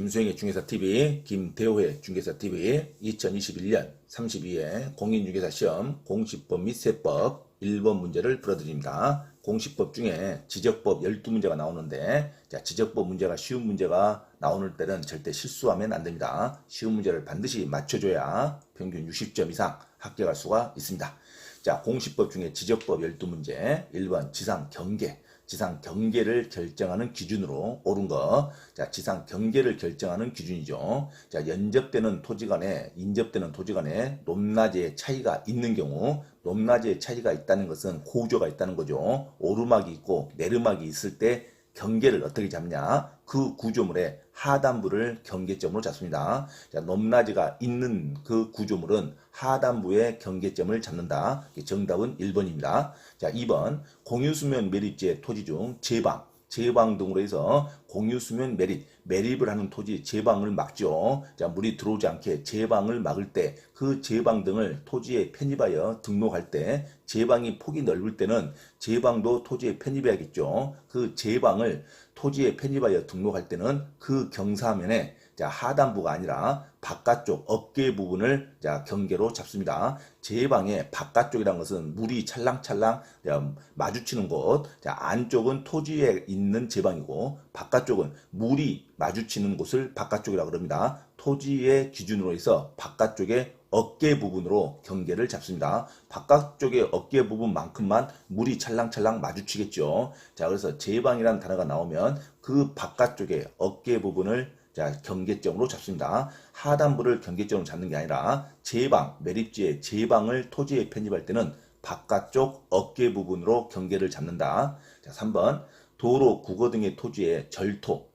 김수영의 중개사TV, 김대호의 중개사TV 2021년 32회 공인중개사 시험 공시법 및 세법 1번 문제를 풀어드립니다. 공시법 중에 지적법 12문제가 나오는데 지적법 문제가 쉬운 문제가 나오는 때는 절대 실수하면 안됩니다. 쉬운 문제를 반드시 맞춰줘야 평균 60점 이상 합격할 수가 있습니다. 공시법 중에 지적법 12문제 1번 지상경계. 지상경계를 결정하는 기준으로 옳은 거. 지상경계를 결정하는 기준이죠. 연접되는 토지 간에, 인접되는 토지 간에 높낮이의 차이가 있는 경우, 높낮이의 차이가 있다는 것은 고조가 있다는 거죠. 오르막이 있고 내르막이 있을 때 경계를 어떻게 잡냐? 그 구조물의 하단부를 경계점으로 잡습니다. 높낮이가 있는 그 구조물은 하단부의 경계점을 잡는다. 정답은 1번입니다. 2번 공유수면 매립지의 토지 중 제방 등으로 해서 공유수면 매립을 하는 토지 제방을 막죠. 물이 들어오지 않게 제방을 막을 때 그 제방 등을 토지에 편입하여 등록할 때 제방이 폭이 넓을 때는 제방도 토지에 편입해야겠죠. 그 제방을 토지에 편입하여 등록할 때는 그 경사면에 하단부가 아니라 바깥쪽 어깨 부분을 경계로 잡습니다. 제방의 바깥쪽이라는 것은 물이 찰랑찰랑 마주치는 곳, 안쪽은 토지에 있는 제방이고 바깥쪽은 물이 마주치는 곳을 바깥쪽이라고 합니다. 토지의 기준으로 해서 바깥쪽의 어깨 부분으로 경계를 잡습니다. 바깥쪽의 어깨 부분만큼만 물이 찰랑찰랑 마주치겠죠. 그래서 제방이라는 단어가 나오면 그 바깥쪽의 어깨 부분을 경계점으로 잡습니다. 하단부를 경계점으로 잡는 게 아니라 제방, 매립지의 제방을 토지에 편입할 때는 바깥쪽 어깨 부분으로 경계를 잡는다. 3번 도로, 국어 등의 토지의 절토,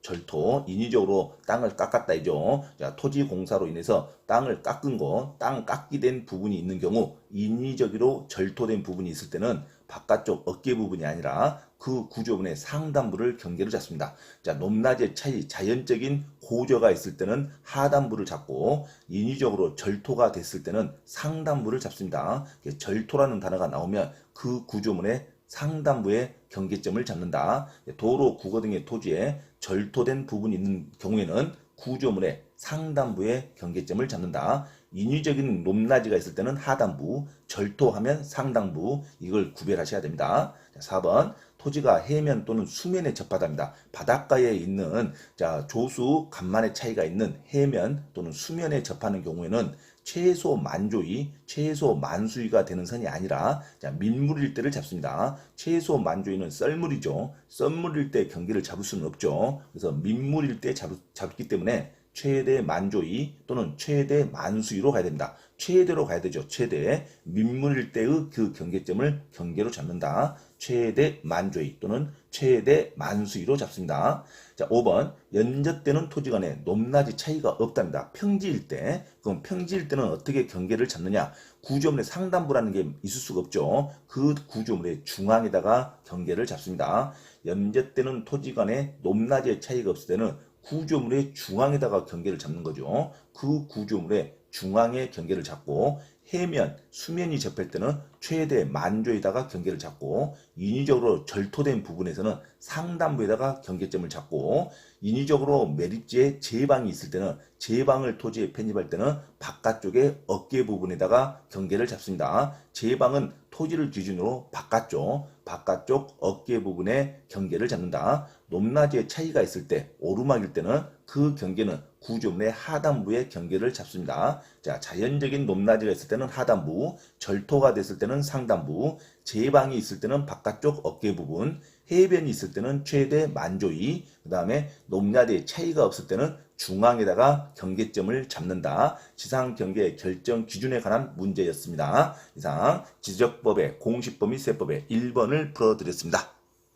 인위적으로 땅을 깎았다 이죠. 토지 공사로 인해서 땅을 깎은 거, 땅 깎기 된 부분이 있는 경우 인위적으로 절토된 부분이 있을 때는 바깥쪽 어깨 부분이 아니라 그 구조물의 상단부를 경계로 잡습니다. 높낮이의 차이, 자연적인 고저가 있을 때는 하단부를 잡고 인위적으로 절토가 됐을 때는 상단부를 잡습니다. 절토라는 단어가 나오면 그 구조물의 상단부의 경계점을 잡는다. 도로, 국어 등의 토지에 절토된 부분이 있는 경우에는 구조물의 상단부의 경계점을 잡는다. 인위적인 높낮이가 있을 때는 하단부, 절토하면 상단부, 이걸 구별하셔야 됩니다. 4번 토지가 해면 또는 수면에 접하답니다. 바닷가에 있는 조수, 간만의 차이가 있는 해면 또는 수면에 접하는 경우에는 최소 만조위, 최소 만수위가 되는 선이 아니라 민물일 때를 잡습니다. 최소 만조위는 썰물이죠. 썰물일 때 경계를 잡을 수는 없죠. 그래서 민물일 때 잡기 때문에 최대 만조위 또는 최대 만수위로 가야 됩니다. 최대로 가야 되죠. 최대. 민물일 때의 그 경계점을 경계로 잡는다. 최대 만조위 또는 최대 만수위로 잡습니다. 5번 연접되는 토지 간에 높낮이 차이가 없답니다. 평지일 때. 그럼 평지일 때는 어떻게 경계를 잡느냐? 구조물의 상단부라는 게 있을 수가 없죠. 그 구조물의 중앙에다가 경계를 잡습니다. 연접되는 토지 간에 높낮이의 차이가 없을 때는 구조물의 중앙에다가 경계를 잡는 거죠. 그 구조물의 중앙에 경계를 잡고 해면, 수면이 접할 때는 최대 만조에다가 경계를 잡고 인위적으로 절토된 부분에서는 상단부에다가 경계점을 잡고 인위적으로 매립지에 제방이 있을 때는 제방을 토지에 편입할 때는 바깥쪽의 어깨 부분에다가 경계를 잡습니다. 제방은 토지를 기준으로 바깥쪽 어깨 부분에 경계를 잡는다. 높낮이의 차이가 있을 때, 오르막일 때는 그 경계는 구조물의 하단부에 경계를 잡습니다. 자연적인 높낮이가 있을 때는 하단부, 절토가 됐을 때는 상단부, 제방이 있을 때는 바깥쪽 어깨 부분, 해변이 있을 때는 최대 만조위, 그 다음에 높낮이의 차이가 없을 때는 중앙에다가 경계점을 잡는다. 지상경계 결정 기준에 관한 문제였습니다. 이상 지적법의 공시법 및 세법의 1번을 풀어드렸습니다.